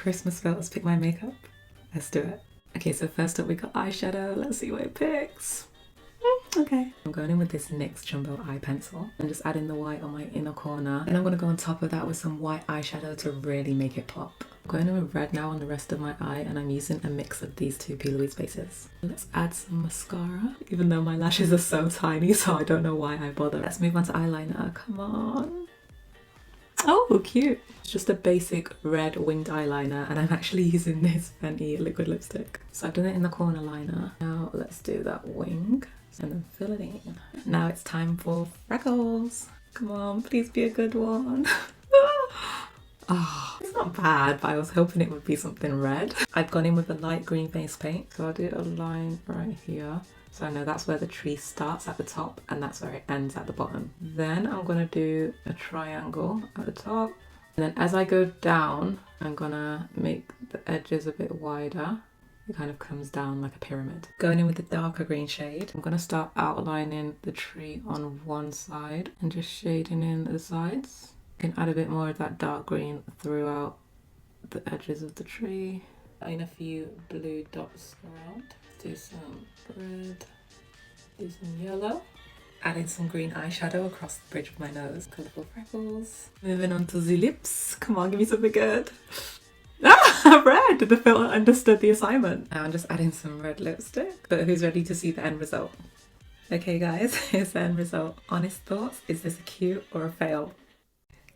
Christmas felt, let's pick my makeup. Let's do it. Okay, so first up we got eyeshadow. Let's see what it picks. Okay. I'm going in with this NYX Jumbo eye pencil and just adding the white on my inner corner. And I'm going to go on top of that with some white eyeshadow to really make it pop. I'm going in with red now on the rest of my eye, and I'm using a mix of these two P. Louise bases. Let's add some mascara, even though my lashes are so tiny, so I don't know why I bother. Let's move on to eyeliner. Come on. Oh, cute. It's just a basic red winged eyeliner, and I'm actually using this Fenty liquid lipstick. So I've done it in the corner liner. Now let's do that wing and then fill it in. Now it's time for freckles. Come on, please be a good one. Oh, it's not bad, but I was hoping it would be something red. I've gone in with a light green face paint, so I'll do a line right here. So I know that's where the tree starts at the top and that's where it ends at the bottom. Then I'm gonna do a triangle at the top. And then as I go down, I'm gonna make the edges a bit wider. It kind of comes down like a pyramid. Going in with the darker green shade, I'm gonna start outlining the tree on one side and just shading in the sides. You can add a bit more of that dark green throughout the edges of the tree. Adding a few blue dots around. Do some red, do some yellow. Adding some green eyeshadow across the bridge of my nose. Colourful freckles. Moving on to the lips. Come on, give me something good. Ah, red! The filter understood the assignment. Now I'm just adding some red lipstick. But who's ready to see the end result? Okay guys, here's the end result. Honest thoughts, is this a cute or a fail?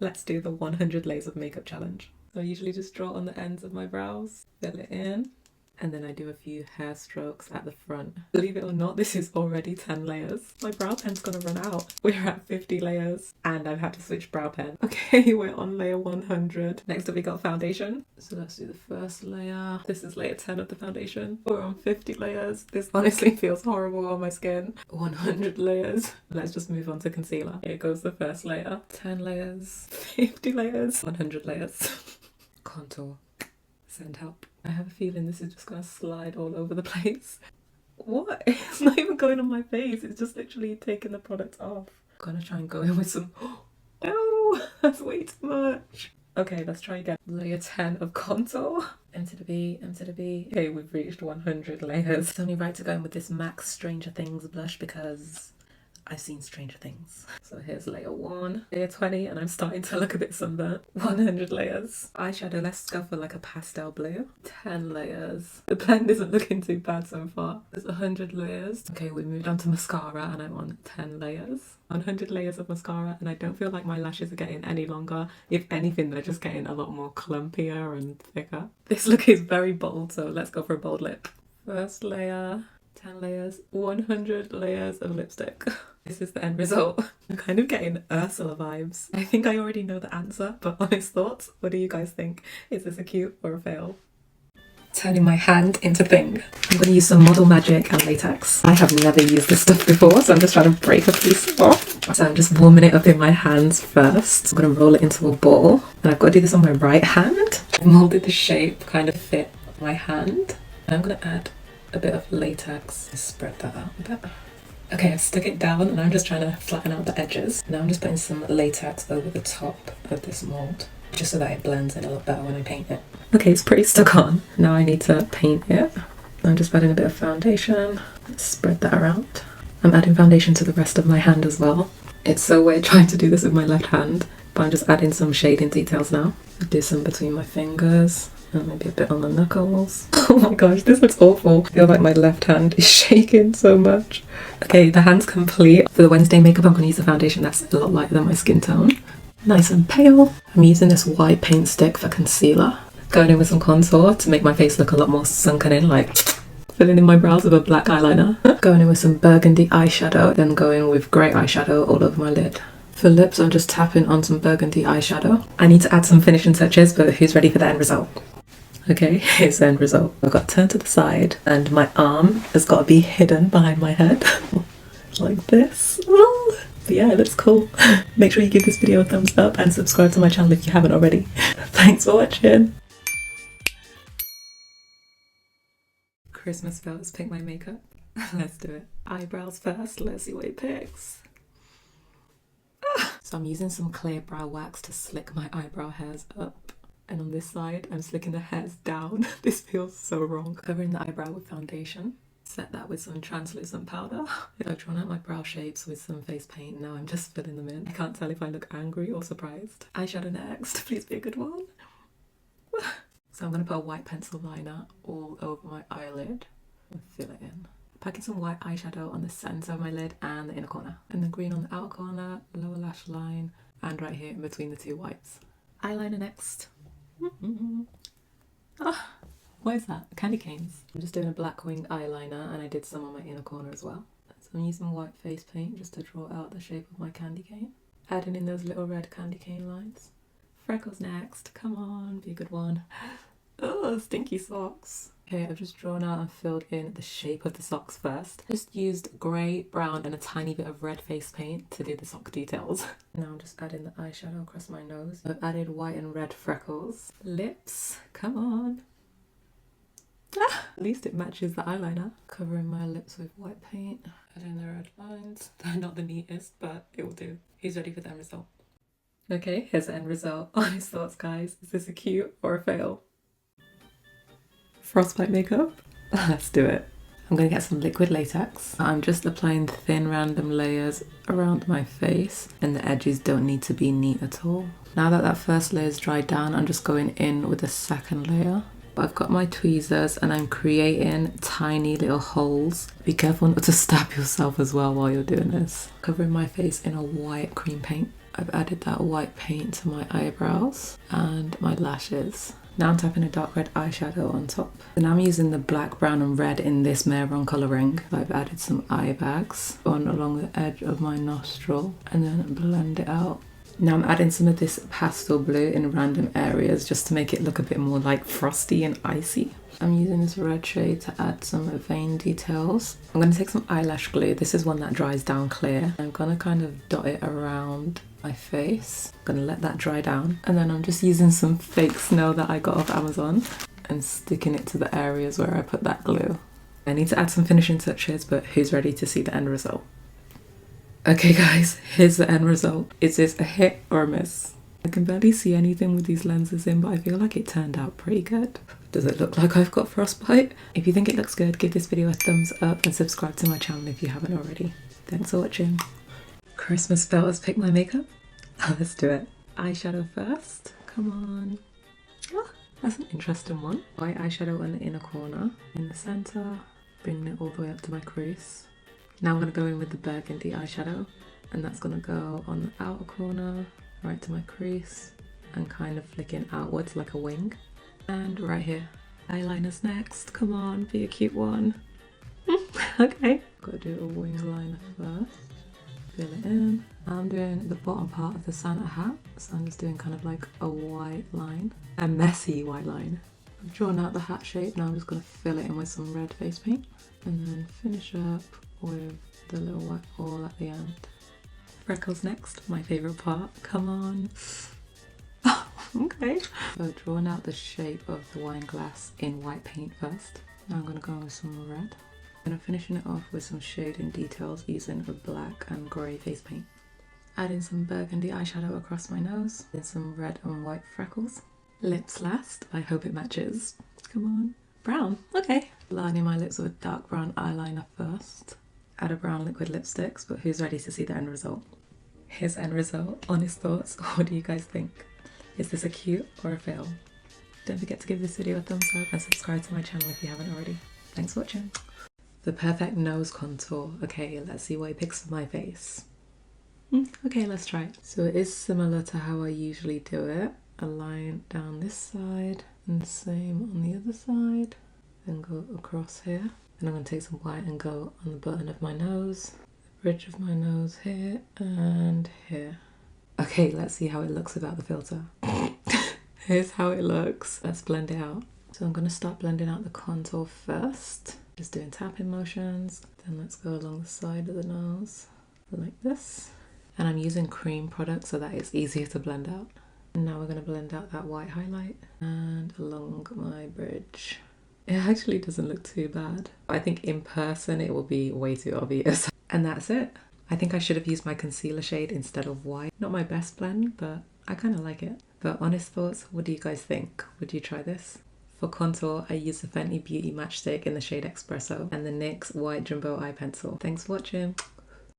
Let's do the 100 layers of makeup challenge. So I usually just draw on the ends of my brows, fill it in, and then I do a few hair strokes at the front. Believe it or not, this is already 10 layers. My brow pen's gonna run out. We're at 50 layers and I've had to switch brow pen. Okay, we're on layer 100. Next up we got foundation. So let's do the first layer. This is layer 10 of the foundation. We're on 50 layers. This honestly feels horrible on my skin. 100 layers. Let's just move on to concealer. Here goes the first layer. 10 layers, 50 layers, 100 layers. Contour. Send help. I have a feeling this is just gonna slide all over the place. What? It's not even going on my face, it's just literally taking the product off. I'm gonna try and go in with some... Oh, that's way too much. Okay, let's try again. Layer 10 of contour. M to the B, M to the B. Okay, we've reached 100 layers. It's only right to go in with this MAC Stranger Things blush because I've seen Stranger Things. So here's layer 1, layer 20, and I'm starting to look a bit sunburnt. 100 layers. Eyeshadow, let's go for like a pastel blue. 10 layers. The blend isn't looking too bad so far. There's 100 layers. Okay, we moved on to mascara and I'm on 10 layers. 100 layers of mascara, and I don't feel like my lashes are getting any longer. If anything, they're just getting a lot more clumpier and thicker. This look is very bold, so let's go for a bold lip. First layer. 10 layers, 100 layers of lipstick. This is the end result. I'm kind of getting Ursula vibes. I think I already know the answer, but honest thoughts, what do you guys think? Is this a cute or a fail? Turning my hand into thing. I'm going to use some Model Magic and latex. I have never used this stuff before, so I'm just trying to break a piece off. So I'm just warming it up in my hands first. I'm going to roll it into a ball, and I've got to do this on my right hand. I've molded the shape kind of fit my hand. And I'm going to add a bit of latex. Spread that out a bit. Okay, I've stuck it down and I'm just trying to flatten out the edges. Now I'm just putting some latex over the top of this mold, just so that it blends in a lot better when I paint it. Okay, it's pretty stuck on. Now I need to paint it. I'm just adding a bit of foundation. Spread that around. I'm adding foundation to the rest of my hand as well. It's so weird trying to do this with my left hand, but I'm just adding some shading details now. Do some between my fingers. And maybe a bit on the knuckles. Oh my gosh, this looks awful. I feel like my left hand is shaking so much. Okay, the hand's complete. For the Wednesday makeup, I'm going to use the foundation that's a lot lighter than my skin tone. Nice and pale. I'm using this white paint stick for concealer. Going in with some contour to make my face look a lot more sunken in, like filling in my brows with a black eyeliner. Going in with some burgundy eyeshadow, then going with grey eyeshadow all over my lid. For lips, I'm just tapping on some burgundy eyeshadow. I need to add some finishing touches, but who's ready for the end result? Okay, here's the end result. I've got to turn to the side and my arm has got to be hidden behind my head. Like this. Oh, but yeah, it looks cool. Make sure you give this video a thumbs up and subscribe to my channel if you haven't already. Thanks for watching. Christmas felt, let's pick my makeup. Let's do it. Eyebrows first, let's see what it picks. So I'm using some clear brow wax to slick my eyebrow hairs up. And on this side, I'm slicking the hairs down. This feels so wrong. Covering the eyebrow with foundation. Set that with some translucent powder. I've drawn out my brow shapes with some face paint. Now I'm just filling them in. I can't tell if I look angry or surprised. Eyeshadow next. Please be a good one. So I'm going to put a white pencil liner all over my eyelid and fill it in. Packing some white eyeshadow on the centre of my lid and the inner corner. And then green on the outer corner, lower lash line, and right here in between the two whites. Eyeliner next. What is that? Candy canes. I'm just doing a black winged eyeliner and I did some on my inner corner as well. So I'm using white face paint just to draw out the shape of my candy cane. Adding in those little red candy cane lines. Freckles next. Come on, be a good one. Oh, stinky socks. Okay, I've just drawn out and filled in the shape of the socks first. Just used grey, brown and a tiny bit of red face paint to do the sock details. Now I'm just adding the eyeshadow across my nose. I've added white and red freckles. Lips, come on. At least it matches the eyeliner. Covering my lips with white paint. Adding the red lines. They're not the neatest, but it will do. Who's ready for the end result? Okay, here's the end result. Honest thoughts, guys. Is this a cute or a fail? Frostbite makeup? Let's do it. I'm going to get some liquid latex. I'm just applying thin random layers around my face and the edges don't need to be neat at all. Now that that first layer is dried down, I'm just going in with the second layer. I've got my tweezers and I'm creating tiny little holes. Be careful not to stab yourself as well while you're doing this. Covering my face in a white cream paint. I've added that white paint to my eyebrows and my lashes. Now I'm tapping a dark red eyeshadow on top. And I'm using the black, brown and red in this Mehron colouring. I've added some eye bags on along the edge of my nostril and then blend it out. Now I'm adding some of this pastel blue in random areas just to make it look a bit more like frosty and icy. I'm using this red shade to add some vein details. I'm going to take some eyelash glue. This is one that dries down clear. I'm going to kind of dot it around my face. I'm going to let that dry down. And then I'm just using some fake snow that I got off Amazon and sticking it to the areas where I put that glue. I need to add some finishing touches, but who's ready to see the end result? Okay guys, here's the end result. Is this a hit or a miss? I can barely see anything with these lenses in, but I feel like it turned out pretty good. Does it look like I've got frostbite? If you think it looks good, give this video a thumbs up and subscribe to my channel if you haven't already. Thanks for watching. Christmas spell has picked my makeup. Let's do it. Eyeshadow first. Come on. Oh, that's an interesting one. White eyeshadow on the inner corner. In the centre. Bringing it all the way up to my crease. Now I'm going to go in with the burgundy eyeshadow and that's going to go on the outer corner, right to my crease and kind of flicking outwards like a wing. And right here. Eyeliner's next. Come on, be a cute one. Okay. Got to do a wing liner first. Fill it in. I'm doing the bottom part of the Santa hat. So I'm just doing kind of like a white line. A messy white line. I've drawn out the hat shape. Now I'm just going to fill it in with some red face paint. And then finish up with the little white ball at the end. Freckles next, my favourite part. Come on. Oh, okay. So I've drawn out the shape of the wine glass in white paint first. Now I'm going to go with some red. And I'm finishing it off with some shading details using a black and grey face paint. Adding some burgundy eyeshadow across my nose. Then some red and white freckles. Lips last. I hope it matches. Come on. Brown. Okay. Lining my lips with dark brown eyeliner first. Add a brown liquid lipsticks, but who's ready to see the end result? Here's the end result. Honest thoughts. What do you guys think? Is this a cute or a fail? Don't forget to give this video a thumbs up and subscribe to my channel if you haven't already. Thanks for watching. The perfect nose contour. Okay, let's see what it picks for my face. Okay, let's try it. So it is similar to how I usually do it. A line down this side and the same on the other side. Then go across here. Then I'm going to take some white and go on the button of my nose, the bridge of my nose here and here. Okay, let's see how it looks without the filter. Here's how it looks. Let's blend it out. So I'm going to start blending out the contour first. Just doing tapping motions. Then let's go along the side of the nose like this. And I'm using cream product so that it's easier to blend out. And now we're going to blend out that white highlight and along my bridge. It actually doesn't look too bad. I think in person it will be way too obvious. And that's it. I think I should have used my concealer shade instead of white. Not my best blend, but I kind of like it. But honest thoughts, what do you guys think? Would you try this? For contour, I used the Fenty Beauty Matchstick in the shade Espresso and the NYX White Jumbo Eye Pencil. Thanks for watching.